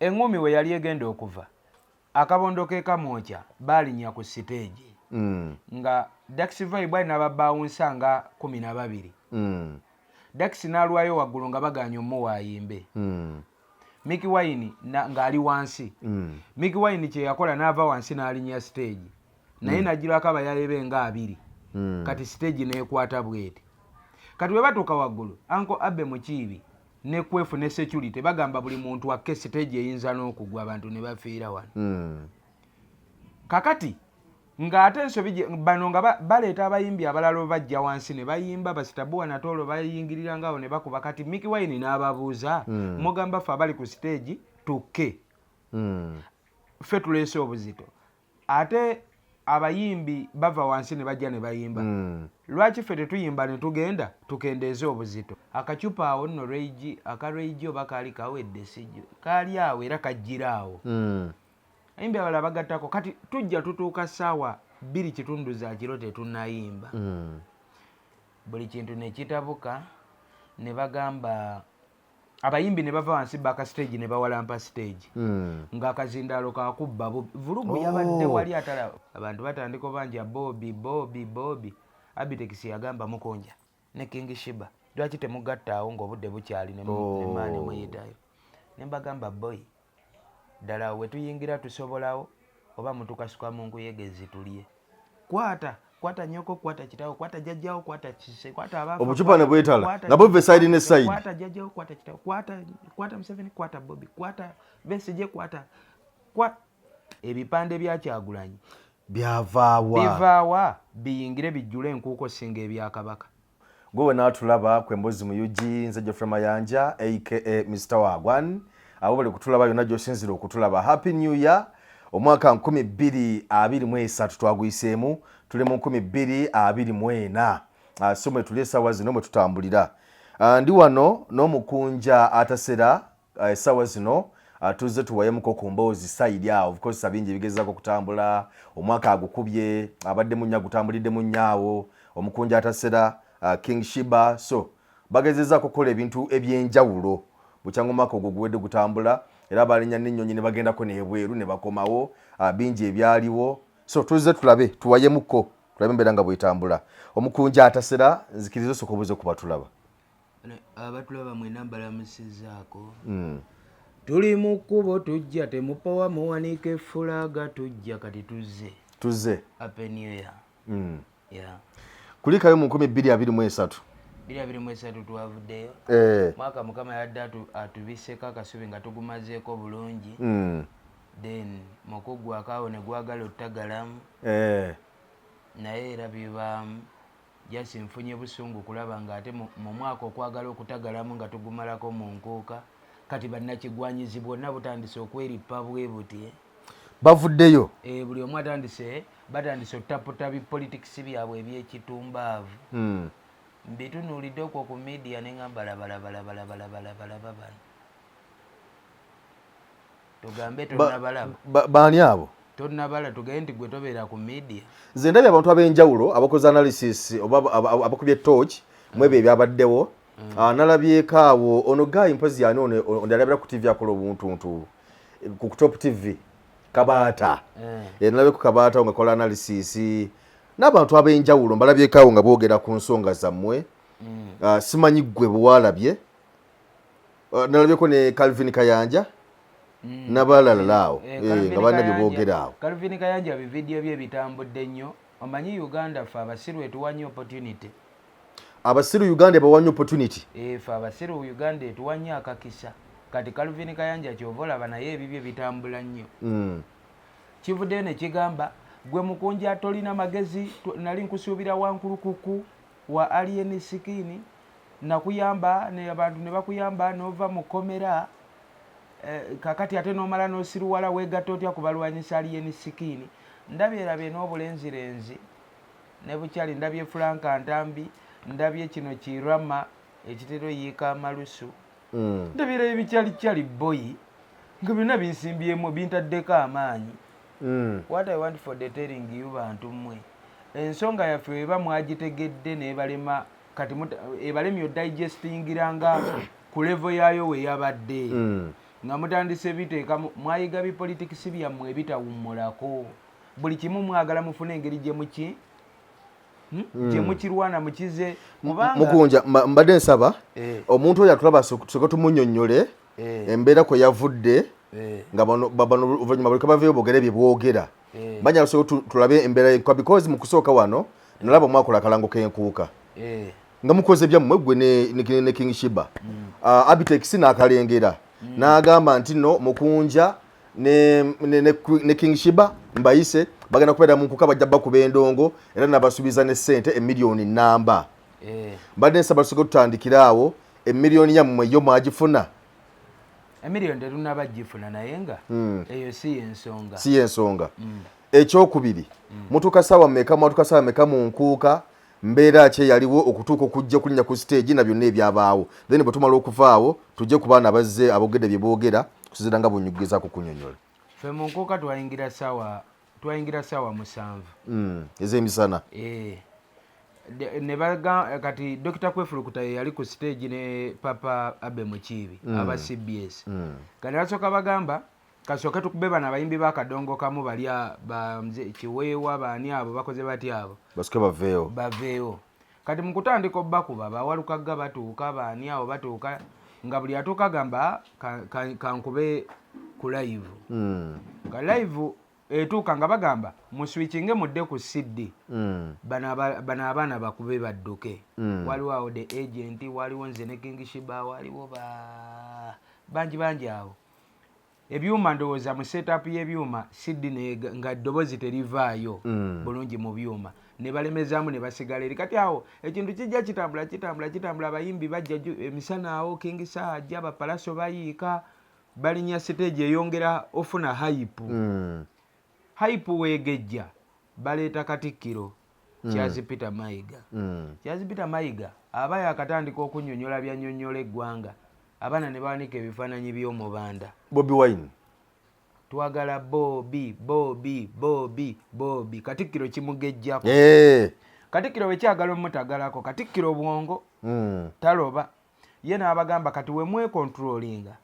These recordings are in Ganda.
engumi we yali egenda okuva akabondo ke kamwocha baalinya ku stage nga Dax Vibe n'ababawunsa nga 12 Dax n'alwayo waggulu nga baganya omuwaayimbe Mickey Wine ng'ali wansi Mickey Wine kye yakola n'ava wansi n'alinya stage naye nagirako abayalebe nga 2 kati stage n'ekwata bweti kati we batuuka waggulu Uncle Abe Mukiibi ne kwefu ne security bagamba buli muntu akke stage eyinza n'okugwa abantu ne bafiira wano kakati ng'ate ensobi bano nga baleeta abayimbi abalala bajja wansi ne bayimba basitabuwa natolo bayingirira ngawo ne bakuba kati Mickey Wine n'ababuuza mugamba ffe abali ku stage tukke ffe tuleese obuzito ate abayimbi bava wansi ne bajja ne bayimba lwaki ffe tetuyimba ne tugenda tukendeeze obuzito akacupa awo nno rage akareigi oba kaali kawedde sijjo kaali awo era kajjira awo ayimbi abalala bagattako kati tujja tutuuka ssaawa 2 za kiro tetunnayimba buli kintu ne kitabuka ne bagamba abayimbi ne bava wansi baka stage ne bawalampa stage ng'akazindaalo kakubba vulugu yabadde wali atala abantu batandika obanja Bobi Abitex yagamba Mukunja ne King Shiba lwaki temugattaawo ng'obudde bukyali ne maani muyitayo ne mbagamba boy ddala we tuyingira tusobolawo oba mutukasuka mu nkuyegezi tulye kwata nyoko kwata kitawo kwata jajjawo kwata kise kwata abafu Obucupa ne bwetala na Bobi side ne side kwata jajjawo kwata kitawo kwata Museveni kwata Bobi kwata Besigye kwata ebipande bya Kyagulanyi bivaawa biyingire bijjule enkuuko singa ebyakabaka gwe n'atulaba kwembozi mu UG nze Geoffrey Mayanja aka Mr. Wagwan abo bali kutulaba yonna gy'osinzira okutulaba happy new year omwaka 2023 twaguyiseemu tuli mu 2024 so mwe tuli essaawa zino mwe tutambulira ndi wano n'omukunja atasera essaawa zino tuzze tuwayemuko ku mboozi side awo of course bingi bigezaako kutambula omwaka agukubye abadde munnya gutambulidde munnyaawo omukunja atasera King Shiba so bagezezaako kukola ebintu ebyenjawulo bukyanga omwaka ogwo guwedde gutambula era balinya n'ennyonyi ne bagendako n'ebweru ne bakomawo bingi ebyaliwo so tuzze tulabe tuwayemuko tulabe embeera nga bwetambula omukunja atasera nzikiriza osooka obuze ku batulaba abatulaba mwena mbalamusizaako tuli mu kkubo tujja temupawa muwanika effulaga tujja kati tuzze happy new year kulikayo mu 2023 twavuddeyo mwaka mukama yadde atubiseko akasubi nga tugumazeeko bulungi then mukuggwakaawo ne gwagala ottagalamu naye era bibaamu jasi nfunye busungu kulaba nga ate mu mwaka okwagala okutagalamu nga tugumalako mu nkuuka kati bannakigwanyizi bwonna butandise okwerippa bwe buti bavuddeyo buli omu batandise ottaputa bipolitikisi byabwe ebyekitumbaavu mbitunuulidde okwo ku media ne ngamba balaba bano tugambe tonnabalaba baani abo tonnabala tugende nti gwe tobeera ku media nze ndabye abantu ab'enjawulo abakoze analysis oba abakubye torch mu ebyo ebyabaddewo nalabyeko awo ono gayi mpozi yani ono ndalabira ku TV akola obuntuntu ku Top TV Kabaata nalabye ku Kabaata nga kola analysis n'abantu ab'enjawulo mbalabyeko awo nga boogera ku nsonga zammwe simanyi ggwe bwalabye nalabyeko ne Calvin Kayanja n'abalala awo nga balina bye boogera awo Calvin Kayanja bividiyo bye bitambudde nnyo omanyi Uganda ffe abasiru etuwanye opportunity abasiru Uganda bawanye opportunity ffe abasiru Uganda etuwanye akakisa kati Calvin Kayanja kyova olaba naye ebibyo bitambula nnyo kivuddeyo ne kigamba gwe Mukunja tolina magezi nali nkusuubira wankulukuku wa alien sikini nakuyamba ne abantu ne bakuyamba n'ova mu komera kakati ate n'omala n'osiruwala weegatta otya kubalwanyisa alien sikini ndabyerabye n'obulenzirenzi ne bukyali ndabye Franka Ntambi ndabye kino kirama ekitero yiika amalusu ndabyera ebikyalikyali boyi nga byonna binsimbyemu bintaddeko amaanyi what I want for the telling you bantu mmwe ensonga yaffe weba mwagitegedde n'ebalema kati ebalemye odigestingiranga ku level yayo we yabadde nga mutandise biteeka mwayiga bipolitikisi byammwe ebitawummulako buli kimu mwagala mufune engeri gye mukirwana mukize Mukunja mbadde nsaba omuntu oyo atulaba soke tumunnyonnyole embeera kwe yavudde nga bano oluvannyuma buli kabaveeyo boogere bye bwogera banyala soke tulabe embeera yenkwa because mu kusooka wano nalaba mwakola akalango k'enkuuka nga mukoze byammwe gwe ne King Shiba Abitex n'akalengera n'agamba nti no Mukunja ne King Shiba mbayise bagenda kubeera mu nkuka bajja bakuba endongo era nabasuubiza ne ssente emiliyoni namba mbadde nsaba tusoke tutandikira awo emiliyoni yammwe yo mwagifuna emiliyoni tetunabagifuna naye nga eyo si y'ensonga ekyokubiri mutuuka ssaawa mmeka mu nkuuka mbeera ki eyaliwo okutuuka okujja kulinnya ku stage na byonna ebyabaawo then bwe tumala okuvaawo tujje ku baana bazze aboogedde bye boogera tusizira nga bunyugizaako kunyonyola ffe mu nkuuka twayingira ssaawa 7 ez'emisana kati Dr. Kwefulukuta yali ku stage ne Papa Abe Mukiibi aba CBS kati basooka bagamba kasooke tukube bano abayimbi bakadongo kamu bali Kiweewa baani abo bakoze bati abo basooke baveewo kati mu kutandika obbakuba bawalukagga batuuka baani abo batuuka nga buli atuuka gamba kankube ku live nga live etuuka nga bagamba muswikinge mudde ku CD bano abaana bakube badduke waliwo awo the agent waliwo nze ne King Shiba waliwo bangi awo ebyuma ndowooza mu setup y'ebyuma CD nga ddoboozi terivaayo bulungi mu byuma ne balemezaamu ne basigala eri kati awo ekintu kijja kitambula abayimbi bajja emisana awo King Saajja bapalaso bayiika balinnya stage eyongera ofuna hype weegejja baleeta Katikkiro Charles Peter Mayiga aba yakatandika okunnyonnyola byannyonnyola eggwanga abaana ne bawanika ebifaananyi by'omubanda Bobi Wine twagala Bobi Katikkiro kimugejjako Katikkiro bwe kyagala omutagalako Katikkiro bwongo taloba ye n'abagamba kati we mwekontrolinga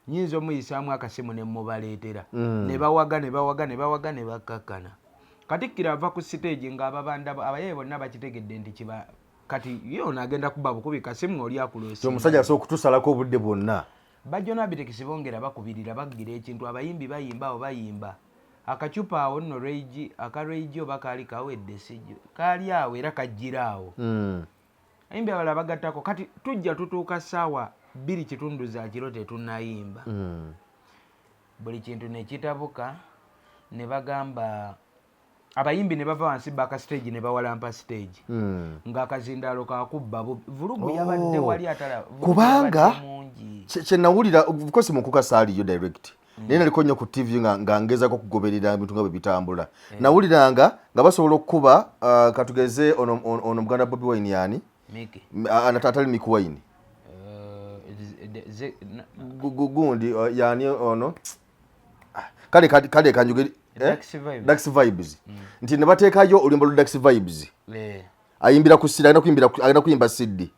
nyinza omuyisaamu akasimu ne mubaleetera ne bawaga ne bakkakkana Katikkiro ava ku stage ng'ababanda abaye bonna bakitegedde nti kiba kati yo naagenda kuba bukubi kasimu oli akuloosi omusajja asobola okutusalako obudde bwonna bajja n'Abitex bongera bakubirira bagira ekintu abayimbi bayimba akacupa awo nno Rage oba kaali kawedde sijjo kaali awo era kajjira awo ayimbi abalala bagattako kati tujja tutuuka ssaawa 2 za kiro tetunnayimba buli kintu ne kitabuka ne bagamba abayimbi ne bava wansi baka stage ne bawalampa stage ng'akazindaalo kakubba vulugu yabadde wali atala kubanga kye nawulira of mu nkuka saaliyo direct naye naliko nnyo ku TV nga ngezako kugoberera ebintu nga bwe bitambula nawuliranga nga basobola okukuba katugeze ono Muganda Bobi Wine yani atali Mick Wine gundi yani ono kale kanjugeri Dax Vibes nti ne bateekayo oluyimba lwa Dax Vibes ayimbira ku CD agenda kuyimba CD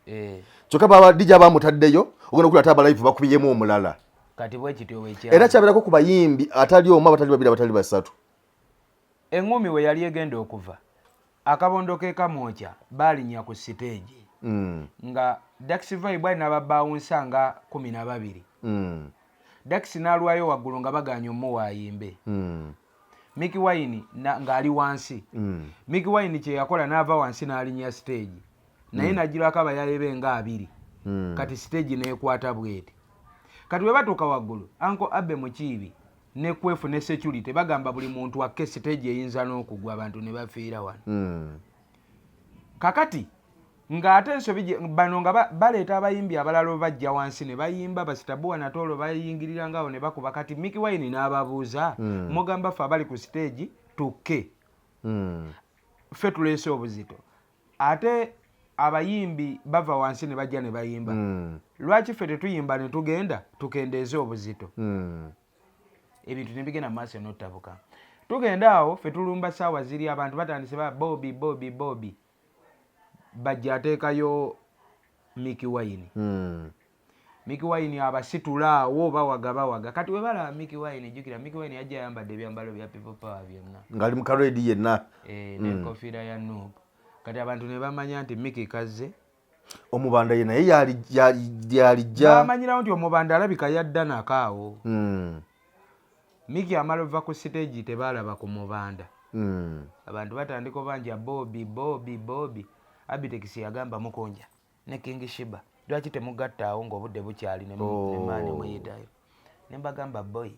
kyokka baba DJ abamutaddeyo ogenda okulata aba live bakubiyemu omulala kati bwe kityo weekya era kyabeerako ku bayimbi atali omu abatali babiri abatali basatu engumi we yali egenda okuva akabondo ke kamwokya baalinya ku stage nga Dax Vibe n'ababawunsa nga 12 Dax n'alwayo waggulu nga baganya omuwaayimbe Mick Wine ng'ali wansi Mick Wine kye yakola n'ava wansi n'alinya stage naye nagirako abayalebe nga 2 kati stage n'ekwata bweti kati bwe batuuka waggulu Uncle Abe Mukiibi ne Kwefu ne security bagamba buli muntu akke stage eyinza n'okugwa abantu ne bafiira wano kakati ng'ate ensobi bano nga baleeta abayimbi abalala bajja wansi ne bayimba basitabuwa natolo bayingirira ngaawo ne bakuba kati Mick Wine n'ababuuza mugamba ffe abali ku stage tukke ffe tuleese obuzito ate abayimbi bava wansi ne bajja ne bayimba lwaki ffe tetuyimba ne tugenda tukendeeze obuzito ebintu ne bigenda mu maaso n'ottabuka tugenda awo ffe tulumba ssaawa ziri abantu batandise ba Bobi bajja ateekayo Mick Wine Mickey Wine abasitula awo bawaga kati we balaba Mickey Wine jukira Mickey Wine yajja ayambadde ebyambalo bya people power byonna ngali mu karedi yenna ne kofiira ya noob kati abantu ne bamanya nti Mickey kaze omubanda ye naye yalijja bamanyirawo nti omubanda alabika yadda nakaawo Mickey amala ova ku stage tebaalaba ku mubanda abantu batandika obanja Bobi Abitex yagamba Mukunja ne King Shiba lwaki temugattaawo ng'obudde bukyali ne maani muyitayo ne mbagamba boy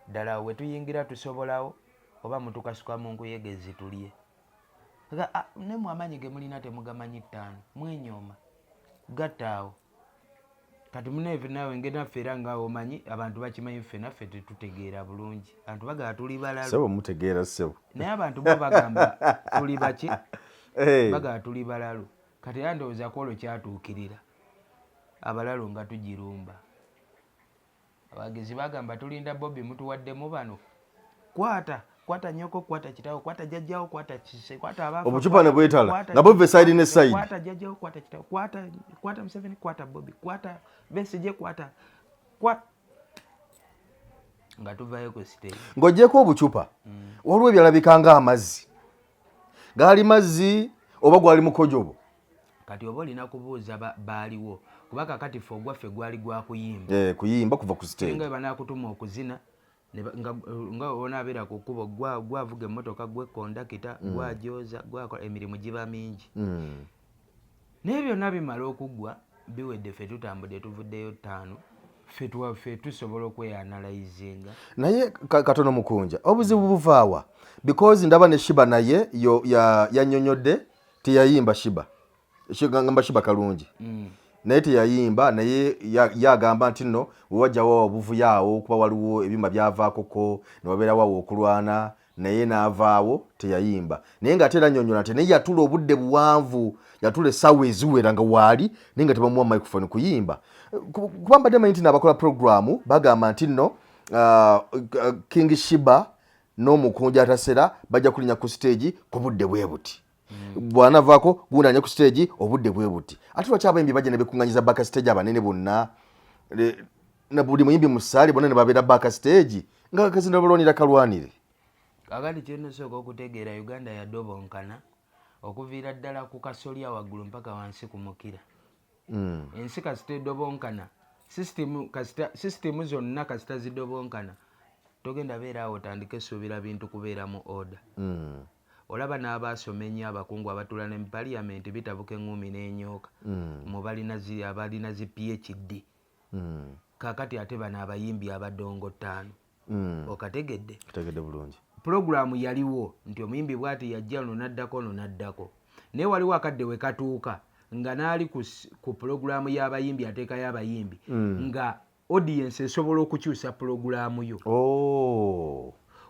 ddala we tuyingira tusobolawo oba mutukasuka mu nkuyegezi tulye ne mu amaanyi ge mulina temugamanyi ttaano mwenyooma gattaawo kati muneefe naawe ngenaffe era nga omanyi abantu bakimanyi ffe naffe tetutegeera bulungi abantu bagamba tuli balalu sebo mutegeera sebo naye abantu bo bagamba tuli baki bagamba tuli balalu kati era ndowooza kwolwo kyatuukirira abalalu nga tugirumba abagezi bagamba tulinda Bobi mutuwaddemu bano kwata nyoko kwata kitawo kwata jjajjawo kwata kise kwata abafu Obucupa ne bwetala na Bobi side ne side kwata jjajjawo kwata kitawo kwata Museveni kwata Bobi kwata Besigye kwata nga tuvayo ku stage ng'ogyeko Obucupa waliwo ebyalabikanga amazzi gaali mazzi oba gwali mukojobo kati oba olina kubuuza baaliwo kuba kakati ffe ogwaffe gwali gwa kuyimba kuyimba kuva ku stage nga banakutuma okuzina nga onaabeera ku kkubo gwavuga emmotoka gwe kondakita gwajoza gwakola emirimu giba mingi naye byonna bimala okuggwa biwedde ffe tutambudde tuvuddeyo 5 ffe tusobola okweyanalayizinga naye katono Mukunja obuzibu buvaawa because ndaba ne Shiba naye yannyonnyodde teyayimba Shiba kalungi naye teyayimba naye yagamba nti nno wewajjawo obuvuyaawo okuba waliwo ebyuma byavaakoko ne wabeerawo okulwana naye n'avaawo teyayimba naye ng'ate era nnyonnyola nti naye yatula obudde buwanvu yatula essaawa eziwera nga waali naye nga tebamuwa microphone kuyimba kuba mbadde manyi nti n'abakola programu bagamba nti nno King Shiba n'Omukunja Atasera bajja kulinnya ku stage ku budde bwe buti bwanavaako gundanya ku stage obudde bwe buti ate lwaki abayimbi bajja ne bekunganyiza back stage abanene bonna na buli muyimbi mu ssaali bonna ne babeera back stage nga kakazinda balwanira kalwanire kakati kyenosooka okutegeera Uganda yadobonkana okuviira ddala ku kasolya waggulu mpaka wansi ku mukira ensi kasita edobonkana sisitemu zonna kasita zidobonkana togenda beera awo otandika essuubira bintu kubeera mu order olaba n'abaasoma ennyo abakungu abatula ne mu paliyamenti bitabuka eŋŋumi n'enyooka mu abalina zi PhD kakati ate bano abayimbi abadongo 5 okategedde bulungi pulogulaamu yaliwo nti omuyimbi bw'ati yajja ono n'addako naye waliwo akadde we katuuka nga n'ali ku pulogulaamu y'abayimbi ateekayo abayimbi nga audience esobola okukyusa pulogulaamu yo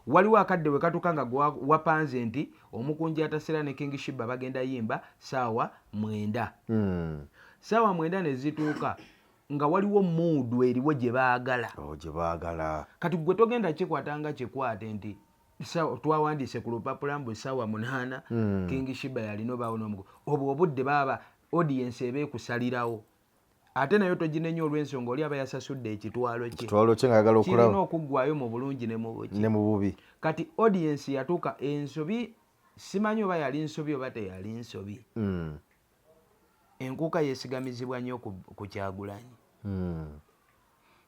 waliwo akadde we katuuka nga wapanze nti Omukunja Atasera ne King Shiba bagenda yimba ssaawa 9 ssaawa 9 ne zituuka nga waliwo muudu eriwo gye baagala kati gwe togenda kikwatanga kikwate nti twawandiise ku lupapula mbu ssaawa 8 King Shiba yalina obaawo n'omukunja obwo obudde baba audience ebeekusalirawo ate nayo toginenya olw'ensonga oli aba yasasudde ekitwalo kye ng'ayagala okulaba kirina okuggwayo mu bulungi ne mu bubi kati audience yatuuka ensobi simanyi oba yali nsobi oba teyali nsobi enkuuka yeesigamizibwa nnyo ku Kyagulanyi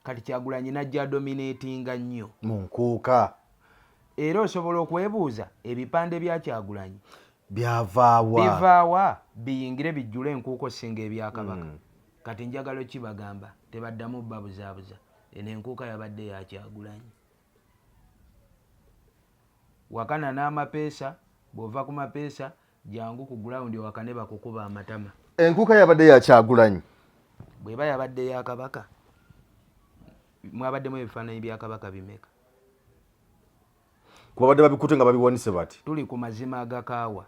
kati Kyagulanyi najja dominatinga nnyo mu nkuuka era osobola okwebuuza ebipande bya Kyagulanyi bivaawa biyingire bijjule enkuuko singa ebyakabaka kati njagalo kibagamba tebaddamu babuzaabuza eno enkuuka yabadde ya Kyagulanyi wakana n'amapeesa bw'ova ku mapeesa jangu ku gulawundi wakane bakukuba amatama enkuuka yabadde ya Kyagulanyi bw'eba yabadde ya kabaka mwabaddemu ebifaananyi bya kabaka bimeka kuba badde babikutte nga babiwanise bati tuli ku mazima agakaawa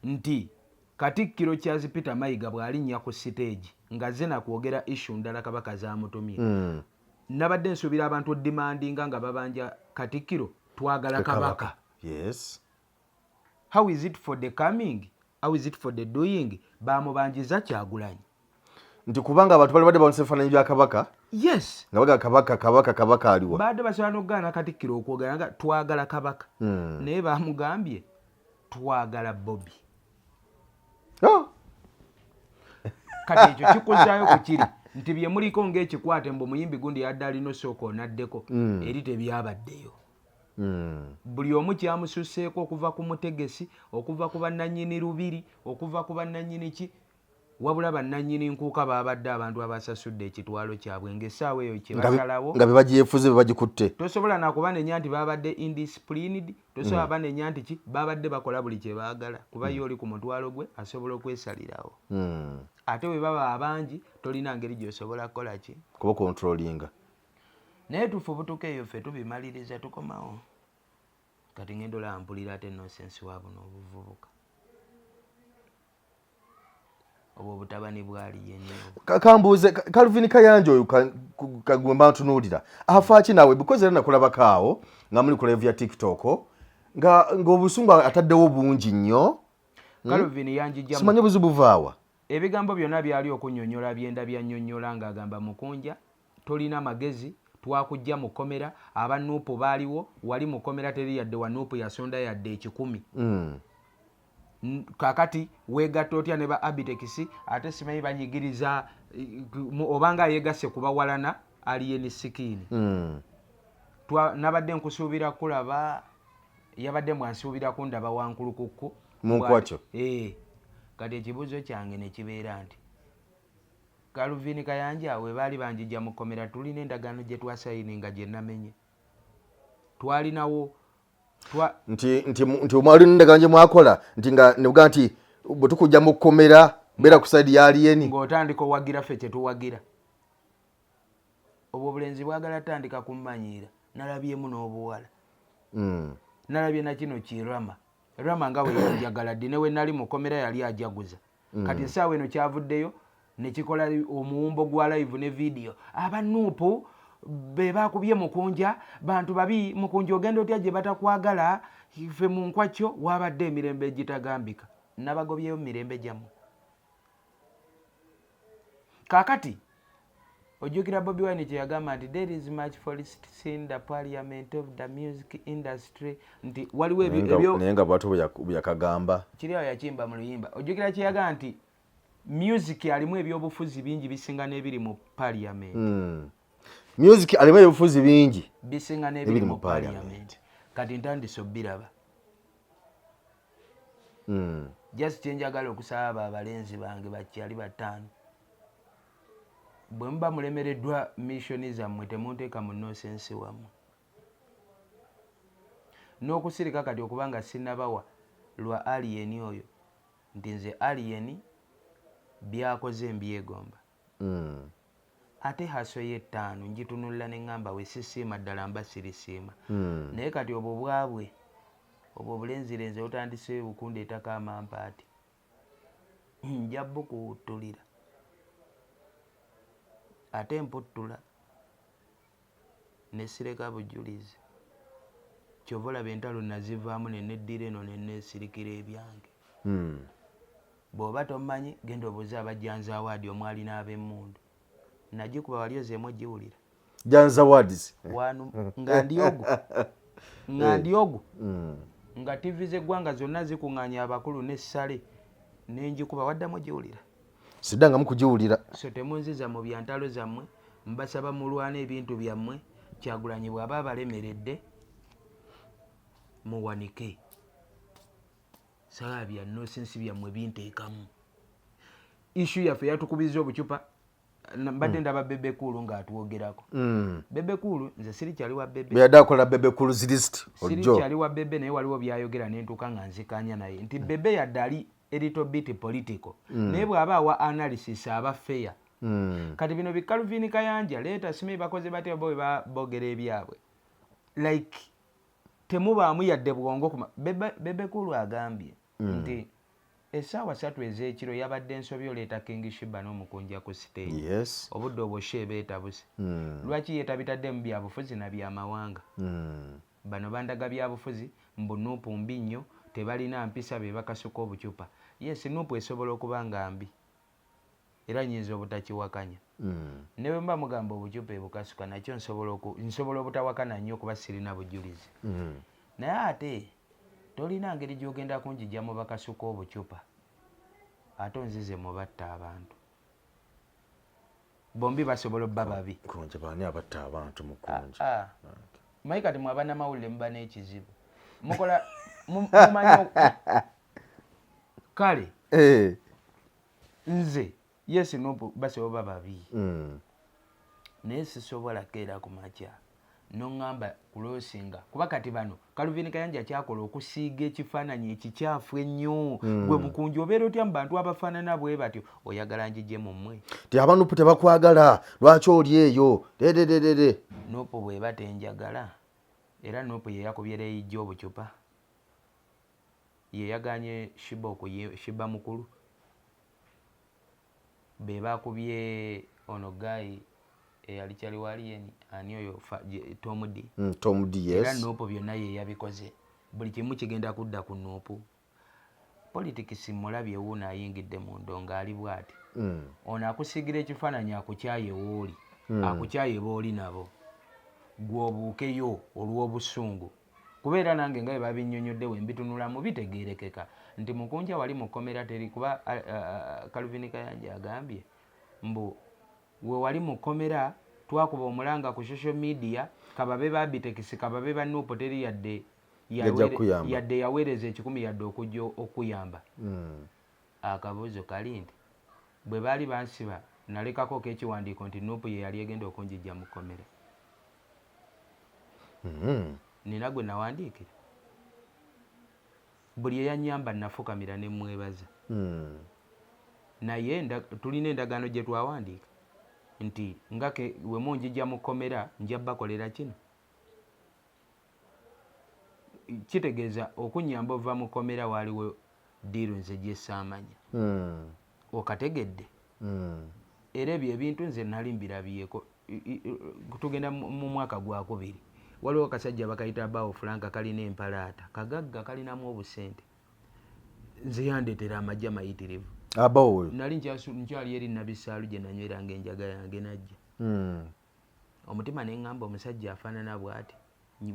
nti Katikkiro Charles Peter Mayiga bw'alinnya ku siteegi ng'azze nakwogera issue ndala kabaka zaamutumye nabadde nsuubira abantu odimandinga nga babanja Katikkiro twagala kabaka. Yes. How is it for the coming? How is it for the doing? Bamubanjiza Kyagulanyi. nti kubanga abantu bali badde bawonesa ebifaananyi bya kabaka yes nga baga kabaka aliwa badde basobola n'okugaana Katikkiro okwogera nga twagala kabaka naye bamugambye twagala Bobi kati ekyo kikuzaayo ku kiri nti bye muliko ng'ekikwate mbu omuyimbi gundi yadde alina osooka onaddeko eri tebyabaddeyo buli omu kyamususeeko okuva ku mutegesi okuva ku bannannyini lubiri okuva ku bannannyini ki wabula bannannyini nkuuka baabadde abantu abasasudde ekitwalo kyabwe ng'essaawa eyo kye basalawo nga be bagyefuze be bagikutte tosobola nakubanenya nti baabadde indisciplined tosobola banenya nti ki baabadde bakola buli kye baagala kuba ye oli ku mutwalo gwe asobola okwesalirawo ate bwe baba abangi tolina ngeri gy'osobola kukola ki kuba controllinga naye tufubutuka eyo ffe tubimaliriza tukomawo kati ngendo lampulira ate nosensi wa buno obuvubuka obwo obutabani bwali yenyewe kambuuze Calvin Kayanja oyo kagwemba ntunuulira afaaki naawe because era nakulabakaawo nga muli ku live ya TikTok ng'obusungu ataddewo bungi nnyo Calvin yanjijja simanyi buzibu buvaawa ebigambo byonna byali okunnyonnyola byenda byannyonnyola ng'agamba Mukunja tolina magezi twakujja mu kkomera aba Nuupu baaliwo wali mu kkomera teri yadde wa Nuupu yasonda yadde 10 kakati weegatta otya ne ba Abitekisi ate simanyi banyigiriza obanga yeegasse kubawalana aliyeni sikiini nabadde nkusuubira kulaba yabadde mwansuubira kundaba wankulukukku munkwakyo kati ekibuuzo kyange ne kibeera nti Calvin Kayanja we baali banjijja mu kkomera tulina endagaano gye twasayininga gye namenye twalinawo nti omwali n'endagaano gye mwakola nti nga nebuga nti bwe tukujja mu kkomera beera ku saidi ya aliyeni ng'otandika owagira ffe kye tuwagira obwo obulenzi bwagala tandika kummanyiira nalabyemu n'obuwala nalabye na kino kirama rama nga we yanjagala ddi ne we nali mu kkomera yali ajaguza kati essaawa eno kyavuddeyo ne kikola omuwumbo gwa live ne video aba Nuupu be bakubye Mukunja bantu babi Mukunja ogenda otya gye batakwagala ffe mu nkwakyo wabadde emirembe gitagambika nabagobyeyo mirembe gyammwe kaakati ojjukira Bobi Wine kye yagamba nti there is much felicity in the parliament of the music industry nti waliwo ebyo naye nga bwatu byakagamba kiriawo yakimba mu luyimba ojjukira kye yagamba nti music alimu ebyobufuzi bingi bisinga n'ebiri mu parliament music alimu ebyobufuzi bingi bisinga n'ebiri mu parliament kati ntandise obbiraba just kyenjagala okusaba abalenzi bange bakyali bataano bwe muba mulemereddwa missioni zammwe temunteeka mu nosensi wammwe n'okusirika kati okubanga sinnabawa lwa aliyeni oyo nti nze aliyeni byakoze mbyegomba ate haso ye 5 ngitunulira ne ngamba we sisiima ddala mba sirisiima naye kati obwo bwabwe obwo obulenzirenze otandise bukundeetako amampaati nja bukuwuttulira ate mputtula nesireka bujulizi kyova olaba entalo nazivaamu neneddira eno neneesirikira ebyange bw'oba tomanyi genda obuuze abajjanza awaadi omwali n'ab'emmundu nagikuba wali ozeemu ogiwulira janza awards wanu nga ndi ogu nga tivi z'eggwanga zonna zikuŋŋaanya abakulu n'essale nenjikuba waddamu ogiwulira siddangamu kugiwulira so temunziza mu byantalo zammwe mbasaba mulwana ebintu byammwe Kyagulanyi bw'aba abalemeredde muwanike saba bya nosensi byammwe binteekamu ishu yaffe yatukubiza Obucupa mbadde ndaba Bebe Cool ng'atwogerako Bebe Cool nze sirikyali wa Bebe beyadde akola Bebe Cool's list sirikyali wa Bebe naye waliwo byayogera nentuuka nga nzikanya naye nti Bebe yadde ali a little bit political naye bw'aba awa analysis aba fair kati bino bi Calvin Kayanja leeta simanyi bakoze batya bo babogera ebyabwe like temubaamu yadde bwongo Bebe Cool agambye nti essaawa 3 ez'ekiro yabadde ensobi oleeta King Shiba n'Omukunja ku stage yes obudde obwoshe beetabuse lwaki yeetabitaddemu byabufuzi na byamawanga bano bandaga byabufuzi mbu Nuupu mbi nnyo tebalina mpisa be bakasuka Obucupa yes Nuupu esobola okuba nga mbi era nyinza obutakiwakanya. Ne bwe mba mugamba Obucupa ebukasuka nakyo nsobola obutawakana nnyo kuba sirina bujulizi. Naye ate tolina ngeri gy'ogenda kunjijja mu bakasuka Obucupa ate onzize mu batta abantu. Bombi basobola obba babi. Kunja baani abatta abantu Mukunja? Mayi kati mwe abannamawulire muba n'ekizibu. Mukola mumanyi kale nze yes nopo basobola babi. Naye sisobola keera ku makya n'oŋŋamba kulosinga kuba kati bano Calvin Kayanja kyakola okusiiga ekifaananyi ekikyafu ennyo. Gwe Mukunja obeera otya mu bantu abafaanana bwe batyo oyagala njijje mu mmwe? Ti abantu tebakwagala lwaki oli eyo dedededede. Nopo bweba tenjagala era nopo ye yakubye Alojja Obucupa ye yaganye Shiba mukulu be bakubye ono gayi eyali kyali wali yeni ani oyo Tom D. Tom D, yes. Era nopo byonna ye yabikoze buli kimu kigenda kudda ku nopo. Politics mulabye wuuna ayingidde mu ndonga ali bwati. Ono akusigira ekifaananyi akukyaye wooli akukyaye booli nabo gw'obuukeyo olw'obusungu kubeera nange nga bwe babinnyonnyodde we mbitunulamu bitegeerekeka nti Mukunja wali mukomera teri kuba Calvin Kayanja agambye mbu we wali mukomera twakuba omulanga ku social media kababe ba Bitekisi kababe ba Nuupo teri yadde yaweereza 10 yadde okujja okuyamba. Akabuuzo kali nti bwe baali bansiba nalekako k'ekiwandiiko nti Nuupo ye yali egenda okunjijja mukomera. Nina gwe nawandiikira buli eyanyamba nafukamira ne mwebaza. Naye tulina endagaano gye twawandiika nti nga we munjijja mukomera nja bakolera kino. Kitegeeza okunyamba ova mukomera waliwo diiru nze gye saamanya. Okategedde? Era ebyo ebintu nze nali mbirabyeko tugenda mu mwaka gwa 2 waliwo akasajja bakayita Bawo Franka kalina empalaata kagagga kalinamu obusente nze yandeetera amajja mayitirivu. Abawo nali nkyali eri nabisaalu gye nanyweranga enjaga yange najja. Omutima ne ŋŋamba omusajja afaanana bw'ati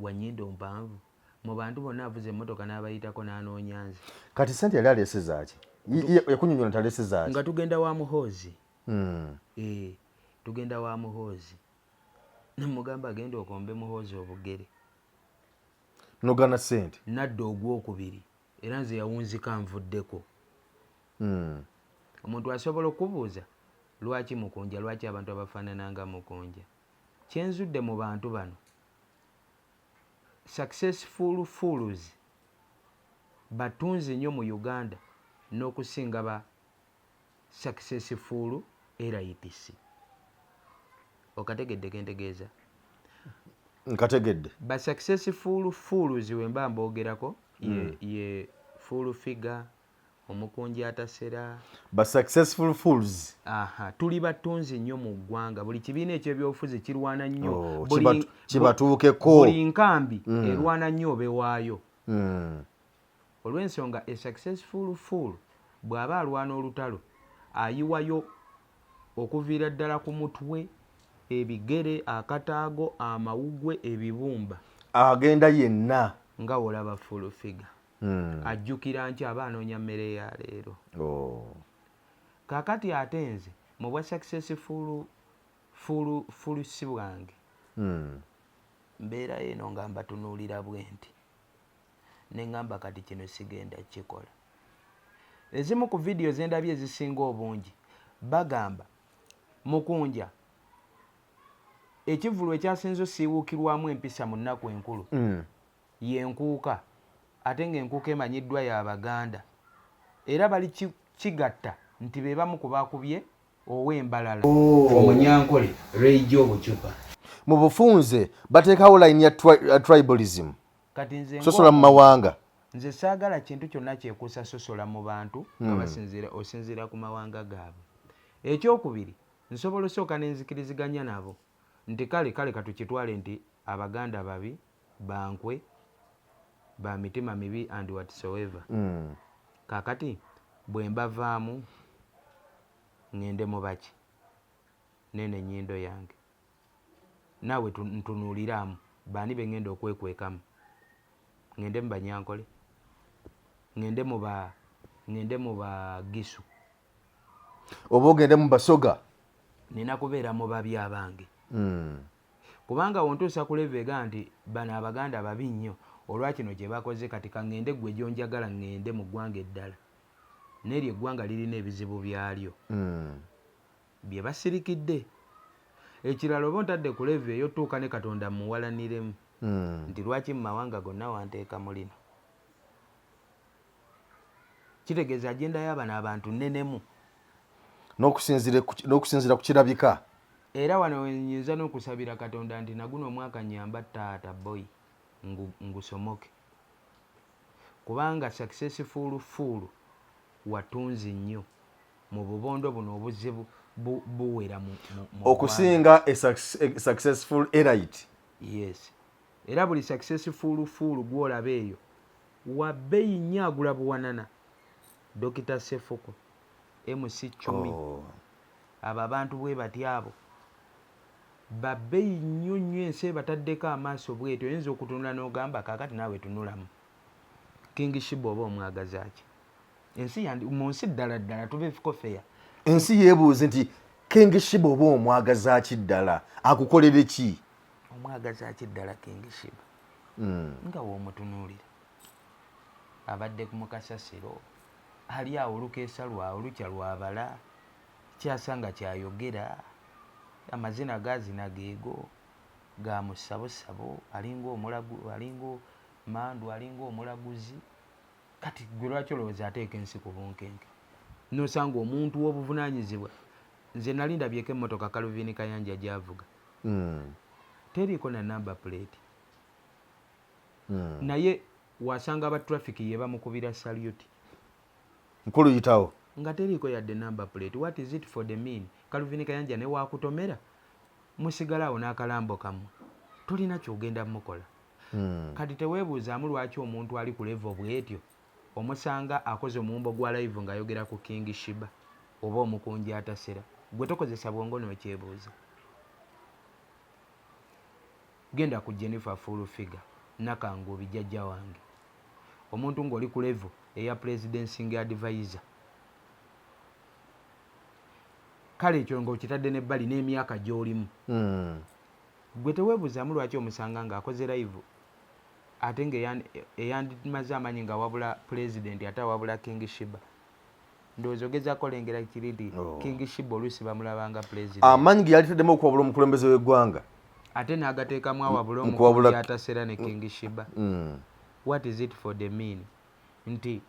wa nnyindo mpanvu mu bantu bonna avuze emmotoka n'abayitako n'anoonya nze. Kati sente yali aleeseza ki? Yakunnyonnyola nti aleeseza ki? Nga tugenda wa Muhoozi. Tugenda wa Muhoozi. Namugamba agenda okombe Muhoozi obugere. Nogana sente? Nadda ogwokubiri era nze yawunzika nvuddeko. Omuntu asobola okubuuza lwaki Mukunja, lwaki abantu abafaanana nga Mukunja. Kyenzudde mu bantu bano successful fools batunzi nnyo mu Uganda n'okusinga ba successful elites. Okategedde kentegeeza? Nkategedde. Ba successful fools we mba mboogerako ye full figure Omukunja atasera. Ba successful fools. Tuli batunzi nnyo mu ggwanga. Buli kibiina eky'ebyobufuzi kirwana nnyo. Kibatuukeko. Buli nkambi erwana nnyo obewaayo. Olw'ensonga a successful fool bw'aba alwana olutalo ayiwayo okuviira ddala ku mutwe, ebigere, akataago, amawugwe, ebibumba. Agenda yenna. Nga olaba full figure. Ajjukira nti aba anoonya mmere ya leero. Kaakati ate nze mu bwa successful si bwange mbeera eno nga mbatunuulira bwe nti ne ŋŋamba kati kino sigenda kikola. Ezimu ku vidiyo ze ndabye ezisinga obungi bagamba Mukunja ekivulu ekyasinze osiiwuukirwamu empisa mu nnaku enkulu y'enkuuka ate ng'enkuuka emanyiddwa y'Abaganda era bali kigatta nti be bamu ku baakubye ow'embalala Omunyankole Alojja Obucupa. Mu bufunze bateekawo layini ya tribalism. Kati nze sosola mu mawanga. Nze saagala kintu kyonna kyekuusa sosola mu bantu nga osinziira ku mawanga gaabwe. Ekyokubiri nsobola osooka n'enzikiriziganya nabo nti kale katukitwale nti Abaganda babi, bankwe, ba mitima mibi and whatsoever. Kaakati bwe mbavaamu ngende mu baki nene ennyindo yange naawe ntunuuliramu baani be ngenda okwekwekamu ngende mu Banyankole ngende mu Bagisu oba ogende mu Basoga nina kubeera mu babi abange kubanga wontuusa ku leveega nti bano Abaganda babi nnyo olwakino gye bakoze kati kangende gwe gyonjagala ngende mu ggwanga eddala n'eryo eggwanga lirina ebizibu byalyo bye basirikidde. Ekirala oba ontadde ku leve eyo tuuka ne Katonda muwalaniremu nti lwaki mu mawanga gonna wanteeka mu lino. Kitegeeza agenda y'abano abantu nnenemu n'okusinziira ku kirabika. Era wano nyinza n'okusabira Katonda nti naguno omwaka nyamba taata boy ngusomoke kubanga successful full watunzi nnyo mu bubondo buno obuzibu buwera mu okusinga successful elite. Yes, era buli successful full gwolaba eyo wa bbeeyi nnyo agula buwanana. Dokita Sefuko MC 10 abo abantu bwe bati abo babbeeyi nnyo nnyo ensi bataddeko amaaso bwetyo oyinza okutunula n'ogamba kaakati naawe tunulamu King Shiba oba omwagaza ki ensi mu nsi ddala ddala tubeeko feya ensi yeebuuze nti King Shiba oba omwagaza ki ddala akukolere ki omwagaza ki ddala King Shiba nga w'omutunuulira abadde ku mukasasiro ali awo olukeesa lwawe lukya lwabala kyasanga kyayogera amazina gazina geego ga musabosabo alinga mandu alinga omulaguzi kati gwe lwaki olowooza ateeka ensi ku bunkenke nosanga omuntu w'obuvunaanyizibwa nze nali ndabyeko emmotoka Calvin Kayanja gy'avuga teriiko na number plate naye wasanga aba traffic ye bamukubira salute nkulu yitawo nga teriiko yadde number plate. What is it for the mean? Calvin Kayanja ne wakutomera musigalawo n'akalambo kammwe tulina kyogenda mukola kati teweebuuzaamu lwaki omuntu ali ku level bwetyo omusanga akoze omuwumbo gwa live ng'ayogera ku King Shiba oba omukunja atasera gwe tokozesa bwongo n'okyebuuza. Genda ku Jennifer full figure Nakangubi jjajja wange omuntu ng'oli ku level eya presidencing advisor kale ekyo ng'okitadde n'ebbali n'emyaka gy'olimu gwe teweebuuzaamu lwaki omusanga ng'akoze live ate ng'eyandimaze amaanyi nga wabula president ate wabula King Shiba. Ndowooza ogezaako olengera kiri nti King Shiba oluusi bamulabanga president amaanyi ge yalitaddemu okuwabula omukulembeze w'eggwanga ate n'agateekamu awabula omukunja atasera ne King Shiba. What is it for the mean? Nti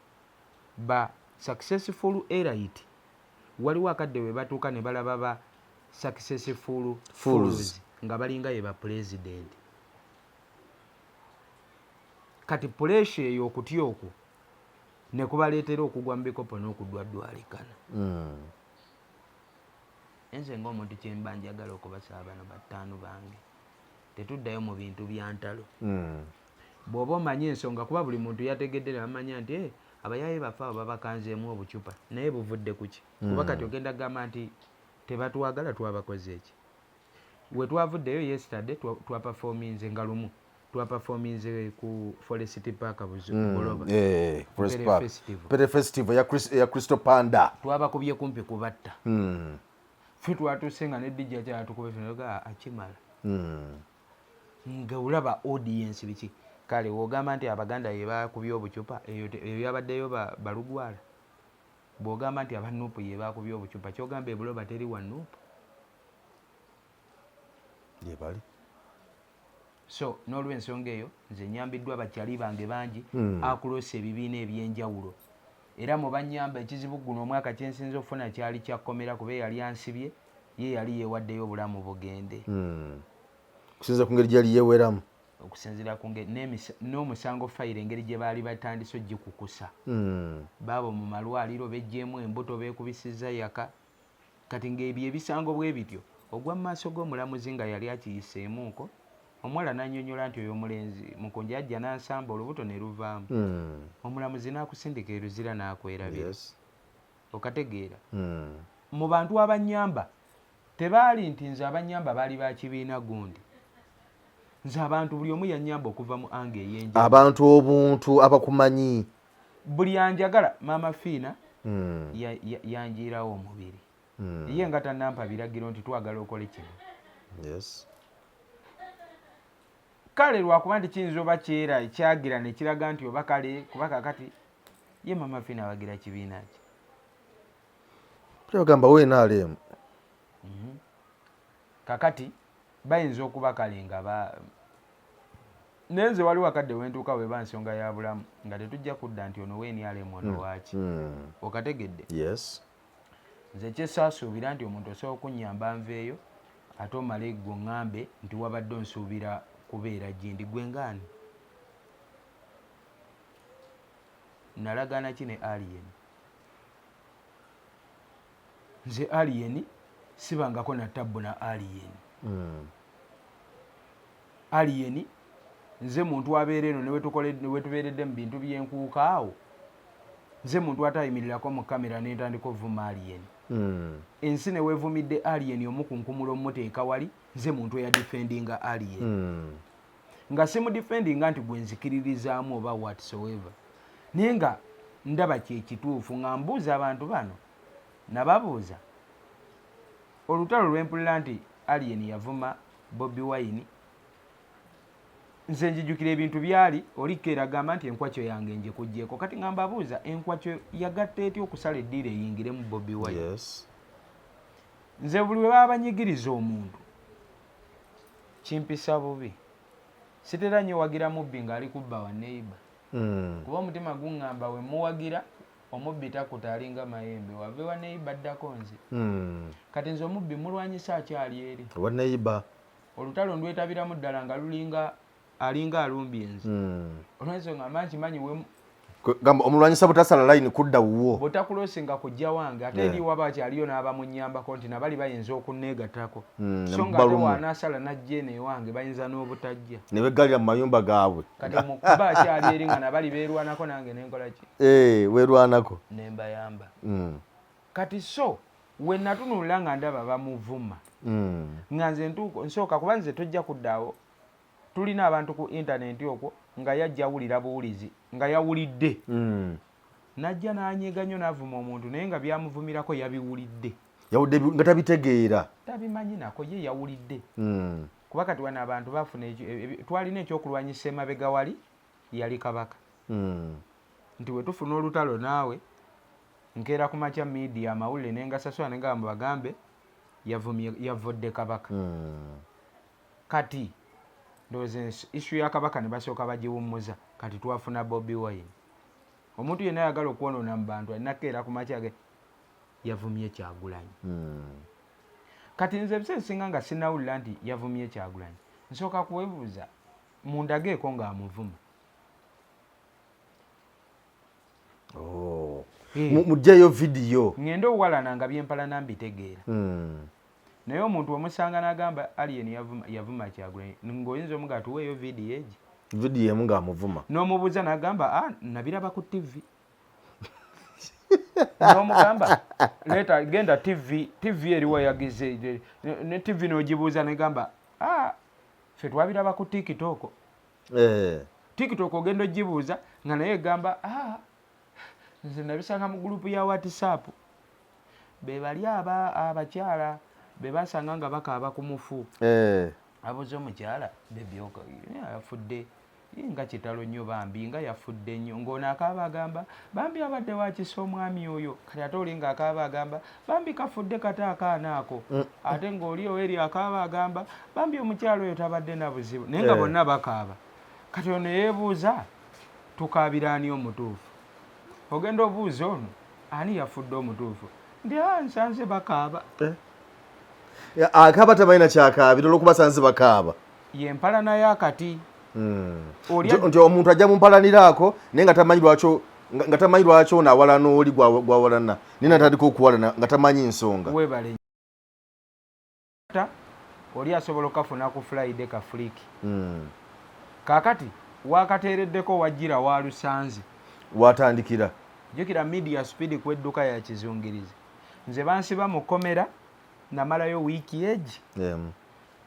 ba successful elite waliwo akadde we batuuka ne balaba ba successful fools nga balinga ye ba president. Kati pressure eyo okutya okwo ne kubaleetera okugwa mu bikopo n'okudwaddwalikana. Enze ng'omuntu kyemba njagala okubasaba bano battaanu bange tetuddayo mu bintu bya ntalo. Bw'oba omanyi ensonga kuba buli muntu yategedde ne bamanya nti abayaaye bafe abo babakanzeemu obucupa naye buvudde ku ki kuba kati ogenda kugamba nti tebatwagala twabakoze eki. We twavuddeyo yesterday twaperforminze nga lumu twaperforminze ku Forest Park Buloba Pere Festival ya Crystal Panda twabakubye kumpi kubatta ffe twatuuse nga ne DJ kyatukuba fenoga akimala nga olaba audience biki kale wogamba nti Abaganda ye bakubye obucupa eyo yabaddeyo balugwala bw'ogamba nti abanuupu ye bakubye obucupa kyogamba ebuloba teri wa nuupu ye bali. So n'olw'ensonga eyo nze nyambiddwa bakyali bange bangi akulose ebibiina ebyenjawulo era mu bannyamba ekizibu guno omwaka kyensinza okufuna kyali kyakkomera kuba yali ansibye ye yali yeewaddeyo obulamu bugende okusinziira ku ngeri gyali yeeweramu okusinziira ku ngeri n'omusango fayiro engeri gye baali batandise ogikukusa baabo mu malwaliro bejjeemu embuto beekubisiza yaka kati ng'ebyo ebisango bwe bityo ogwa mu maaso g'omulamuzi nga yali akiyiseemuuko omuwala n'annyonnyola nti oyo omulenzi mukunja ajja n'ansamba olubuto ne luvaamu omulamuzi n'akusindika eruzira n'akwerabira okategeera mu bantu abanyamba tebaali nti nze abanyamba baali ba kibiina gundi, nze abantu buli omu yanyamba okuva mu ange ey'enjawulo. Abantu obuntu abakumanyi buli anjagala maama Fiina yanjiirawo omubiri ye nga tannampa biragiro nti twagala okole kino. Yes. Kale lwakuba nti kiyinza oba kyera ekyagira ne kiraga nti oba kale kuba kakati ye maama Fiina abagira kibiina ki? Kyogamba WNRM. Kakati bayinza okuba kale nga nenze wali wakadde wentuuka we bansonga ya bulamu nga tetujja kudda nti ono WNRM ono waaki. Okategedde? Yes. Nze kyesaasuubira nti omuntu osobola okunnyamba nveeyo ate omale eggwe ŋŋambe nti wabadde onsuubira kubeera gindi gwe ngaani. Nalagaana ki ne Alien? Nze Alien sibangako na tabbu na Alien. Alien nze muntu abeera eno ne wetubeeredde mu bintu by'enkuuka awo, nze muntu atayimirirako mu kamera n'entandika ovuma Alien. Ensi ne weevumidde Alien omukunkumulo omuteeka wali, nze muntu eyadifendinga Alien. Nga simudifendinga nti gwe nzikiririzaamu oba whatsoever, naye nga ndaba kyekituufu nga mbuuza abantu bano, nababuuza olutalo lw'empulira nti Alien yavuma Bobi Wine, nze njijukira ebintu byali oliko eragamba nti enkwacyo yange nje kuggyeko, kati nga mbabuuza enkwacyo yagatta etya okusala eddiira eyingiremu Bobi Wine? Yes. Nze buli we baba banyigiriza omuntu kimpisa bubi, sitera nnyo wagira mubbi ng'ali kubba wa neighbor. Kuba omutima guŋŋamba we muwagira omubbi takuta alinga mayembe wave wa neighbor addako nze. Kati nze omubbi mulwanyisa akyali eri wa neighbor. Olutalo ndwetabiramu ddala nga lulinga alinga alumbye nze. Olwensonga mangi manyi we gamba omulwanyisa butasala line kudda wuwo butakulosinga kujja wange ate eri waba kyaliyo n'abamunyambako nti nabali bayinza okunneegattako so nga ate wanaasala najja eno ewange bayinza n'obutajja ne beggalira mu mayumba gaabwe. Kati mu kuba akyali eri nga nabali beerwanako nange nenkola ki? Weerwanako ne mbayamba. Kati so we natunulira nga ndaba bamuvuma nga nze nsooka kuba nze tojja kuddaawo, tulina abantu ku intaneti okwo nga yajja wulira buwulizi nga yawulidde najja n'anyiga nnyo n'avuma omuntu naye nga byamuvumirako yabiwulidde, yawudde nga tabitegeera tabimanyi nako ye yawulidde. Kuba kati wano abantu bafuna twalina ekyokulwanyisa emabega wali yali Kabaka nti we tufuna olutalo naawe nkeera ku makya media amawulire nengasasula negamba bagambe yavudde Kabaka. Kati ndowooza issue ya Kabaka ne basooka bagiwummuza, kati twafuna Bobi Wine. Omuntu yenna ayagala okwonoona mu bantu alina keera ku makya ge yavumye Kyagulanyi. Kati nze ebiseera ebisinga nga sinnawulira nti yavumye Kyagulanyi nsooka kuwebuuza mundageeko ng'amuvuma. Mujjayo vidiyo ngenda owalana nga byempalana mbitegeera. Naye omuntu omusanga n'agamba Alien yavuma Kyagulanyi ng'oyinza omuga tuweeyo vidiyo egi. Vidiyo emu ng'amuvuma n'omubuuza n'agamba nabiraba ku TV. N'omugamba leeta genda TV eriwo yagize ne TV n'ogibuuza n'egamba ffe twabiraba ku TikTok. TikTok ogenda ogibuuza nga naye egamba nze nabisanga mu gurupu ya WhatsApp. Be bali abakyala be basanga nga bakaaba ku mufu. Abuuza omukyala bebyoka yafudde nga kitalo nnyo bambi nga yafudde nnyo ng'ono akaaba agamba bambi abadde wakisa omwami oyo, kati ate oli nga akaaba agamba bambi kafudde kata akaana ako, ate ng'oli oweri akaaba agamba bambi omukyala oyo tabadde na buzibu, naye nga bonna bakaaba. Kati ono yeebuuza tukaabira ani omutuufu? Ogenda obuuza ono ani yafudde omutuufu? Ndi nsanze bakaaba. Akaaba tabalina kyakaabira olw'okubasanze bakaaba. Yempalana y'akati. Nti omuntu ajja mumpalaniraako naye nga tamanyi lwaki ono awalana oli gwawalana nina atandika okuwalana nga tamanyi nsonga. Weebale oli asobola okafuna ku Friday ka fliiki. Kaakati wakateereddeko wajjira walusanze watandikira jjukira media speed kwedduka ya kizungirizi. nze bansiba mu kkomera namalayo wiiki egi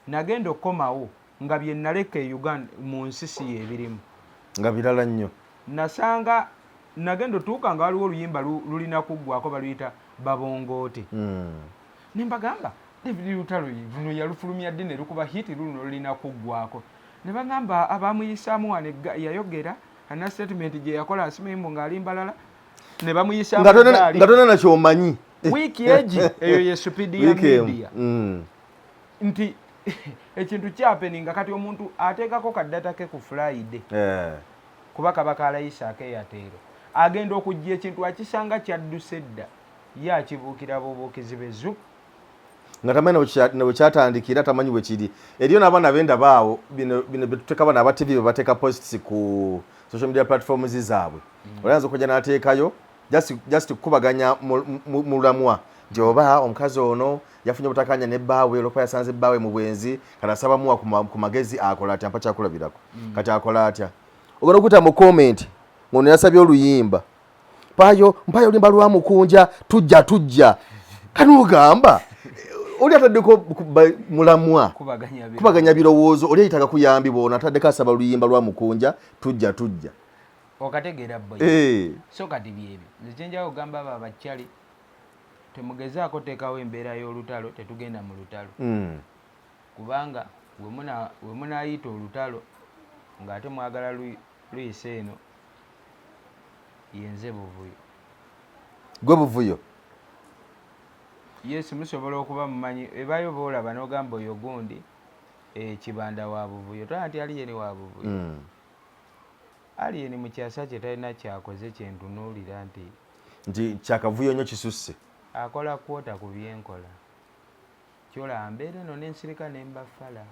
nagenda okukomawo nga bye naleka e Uganda mu nsi si y'ebirimu nga birala nnyo nasanga nagenda otuuka nga waliwo oluyimba lulina kuggwako baluyita babongoote ne mbagamba David Lutalo luno yalufulumya ddi ne lukuba hiti luno lulina kuggwako ne bagamba abamuyisaamu wano yayogera ana statement gye yakola asimembo ng'ali mbalala ne bamuyisaamu nga tona nakyo omanyi wiiki egi eyo ye supidi ya media nti ekintu kyapeninga kati omuntu ateekako kaddata ke ku Friday kuba kabaka alayisa akeyateero agenda okujja ekintu akisanga kyadduse dda ye akibuukira bubuukizi bezu nga tamanyi ne kyatandikira tamanyi bwe kiri eriyo n'abaana b'endabaawo bino betuteeka abaana aba TV bateeka posts ku social media platforms zaabwe oyanza okujja n'ateekayo just kukubaganya mulamwa nti oba omukazi ono yafunye obutakanya n'ebbaawe olwokuba yasanze ebbaawe mu bwenzi kati asaba muwa ku magezi akola atya mpa kyakulabirako kati akola atya ogenda okuta mu comment ng'ono yasabye oluyimba mpayo oluyimba lwa mukunja tujja kanugamba oli ataddeko mulamwa kubaganya birowoozo oli ayitaga kuyambibwa ono ataddeko asaba oluyimba lwa mukunja tujja okategeera boy so kati byebyo nzikenjawo ogamba abo abakyali temugezaako teekawo embeera y'olutalo tetugenda mu lutalo kubanga we munaayita olutalo ng'ate mwagala luyisa eno yenze buvuyo gwe buvuyo yes musobola okuba mumanyi ebayo boolaba n'ogamba oyo gundi kibanda wa buvuyo tola nti aliyeni wa buvuyo aliyeni mu kyasa kye talina kyakoze kyentunuulira nti kyakavuyo nnyo kisusse akola kwota ku byenkola kyolaba mbeera eno n'ensirika n'embafala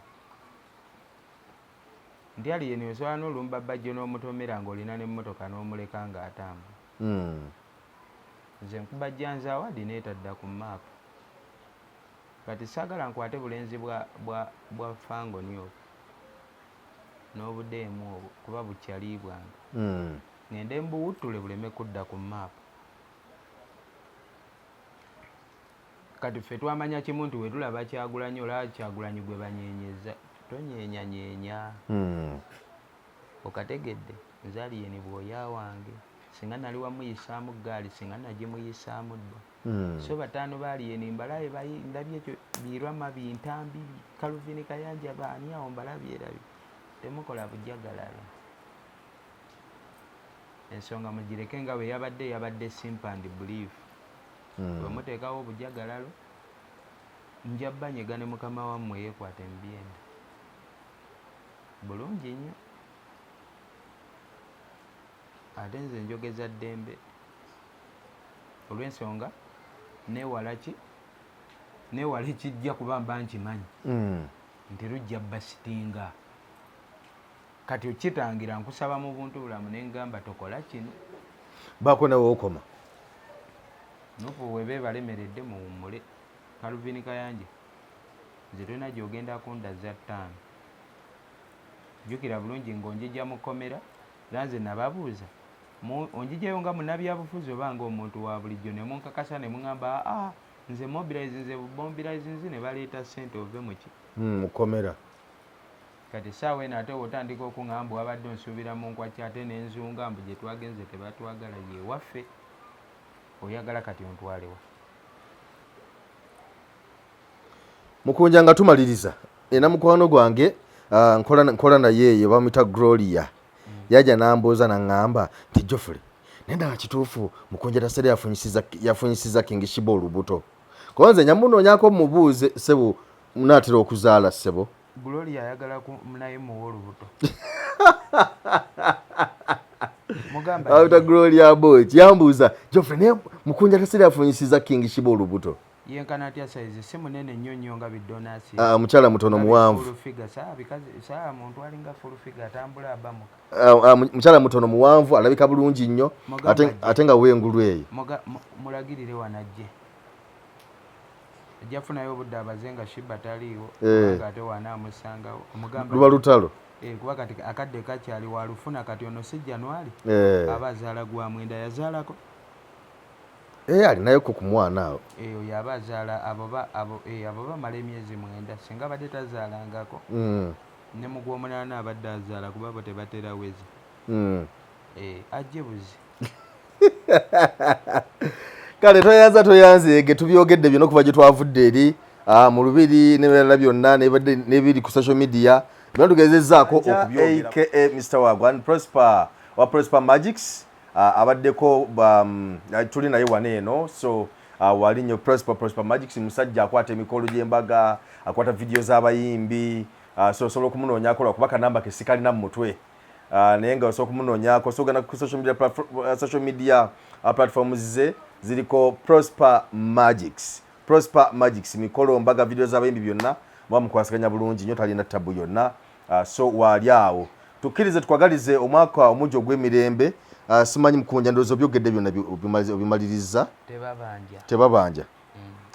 nti aliyeni osobola n'olumba bajjo n'omutomera ng'olina n'emmotoka n'omuleka ng'atambula nze nkuba janzaawadi neetadda ku maapu kati saagala nkwate bulenzi bwa fangoni obwo n'obudeemu obwo kuba bukyali bwange ngende mbuwuttule buleme kudda ku maapu kati ffe twamanya kimu nti wetulaba Kyagulanyi olaba Kyagulanyi gwe banyenyeza tonyenyanyeenya okategedde nze aliyeni bw'oya wange singa nali wamuyisaamu gaali singa nagimuyisaamu dda so bataano baaliyeni mbalabe ndabye ekyo birwama bintambi Kaluvini Kayanja baani awo mbalabyerabi temukola bujagalalo ensonga mugireke nga bwe yabadde simp and belief bwe muteekawo obujagalalo nja banyega ne mukama wammwe yeekwata embyenda bulungi nnyo ate nze njogeza ddembe olw'ensonga neewala ekijja kuba mba nkimanyi nti lujja basitinga kati okitangira nkusaba mu buntu bulamu ne ngamba tokola kino baako nawe okoma nufu webe balemeredde muwummule Kaluvini Kayanja nze tolina gy'ogenda kundaza ttaano jjukira bulungi ng'onjijja mu kkomera era nze nababuuza onjijjayo nga munnabyabufuzi oba ng'omuntu wa bulijjo ne munkakasa ne muŋŋamba nze mobilize nze ne baleeta ssente ove muki mu kkomera kati essaawa eno ate otandika okuŋŋamba wabadde onsuubira mu nkwaki ate n'enzunga mbu gye twagenze tebatwagala yeewaffe oyagala kati ontwalewa mukunja nga tumaliriza ena mukwano gwange nkola naye eyo bamuyita Gloria yaja n'ambuuza naŋŋamba nti Jofule nendaba kituufu mukunja tasere yafunyisiza King Shiba olubuto kuba nze nyamunoonyako mumubuuze sebo munaatera okuzaala sebo Gloria ayagala naye muwa olubuto mugamba Gloria boy yambuuza Jofule naye mukunja tasere yafunyisiza King Shiba olubuto yenkana atya saizi si munene nnyo nnyo nga bidonasi mukyala mutono muwanvu saa muntu alinga fulufiga atambula abamuka mukyala mutono muwanvu alabika bulungi nnyo ate nga wengulu eyo mulagirire wanajje ajja funayo obudde abaze nga Shiba taliiwo nga ate wanaamusangawo luba lutalo kuba kati akadde kakyali walufuna kati ono si January aba azaala gwa mwenda yazaalako alinayo ko ku mwana awo oyo yabazaala abo bamala emyezi 9 singa badde tazaalangako ne mu gw'omunaana abadde azaala kuba bo tebatera wezi ajje buzi kale toyanzeege tubyogedde byonna okuva gye twavudde eri mu lubiri n'ebirala byonna n'ebiri ku social media byonna tugezezzaako okubyogera aka Mr. Wagwan Prosper wa Prosper Magics abaddeko tuli naye wane eno so wali nnyo Prosper Magics musajja akwata emikolo gy'embaga akwata vidiyo z'abayimbi so osobola okumunoonya kola kuba kanamba ke sikalina mu mutwe naye nga osobola okumunoonyako so ogenda ku social media platforms ze ziriko Prosper Magics mikolo mbaga vidiyo z'abayimbi byonna bamukwasaganya bulungi nnyo talina tabu yonna so wali awo tukkirize tukwagalize omwaka omungi ogw'emirembe simanyi Mukunja ndowooza byogedde byonna obimaliriza tebabanja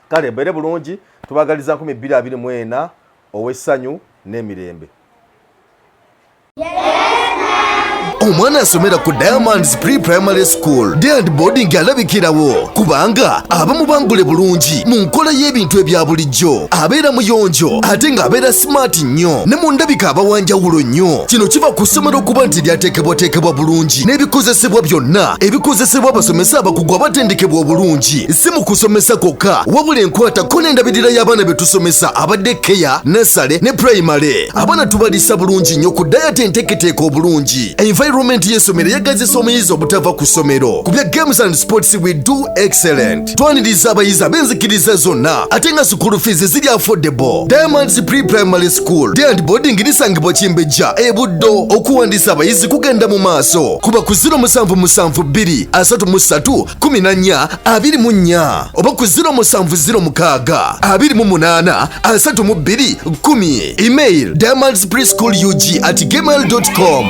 kale mbeere bulungi tubagaliza 2024 ow'essanyu n'emirembe. Omwana asomera ku Diamonds Pre-Primary School Day and Boarding alabikirawo kubanga abamu bangule bulungi mu nkola y'ebintu ebya bulijjo abeera muyonjo ate ng'abeera smart nnyo ne mu ndabika abawanjawulo nnyo. Kino kiva ku ssomero okuba nti lyateekebwateekebwa bulungi n'ebikozesebwa byonna ebikozesebwa abasomesa abakugu abatendekebwa obulungi si mu kusomesa kwokka wabula enkwatako n'endabirira y'abaana be tusomesa abadde keya nursery ne primary. Abaana tubalisa bulungi nnyo ku diet enteeketeeka obulungi. Environment y'essomero yagazisa omuyizi obutava ku ssomero ku bya games and sports we do excellent. Twaniriza abayizi ab'enzikiriza zonna ate nga school fees ziri affordable. Diamonds Pre-Primary School Day and Boarding lisangibwa Kimbejja e Buddo. Okuwandiisa abayizi kugenda mu maaso kuba ku 0772 33 14 24 oba ku 0706 28 32 10. Email diamondspreschoolug@gmail.com.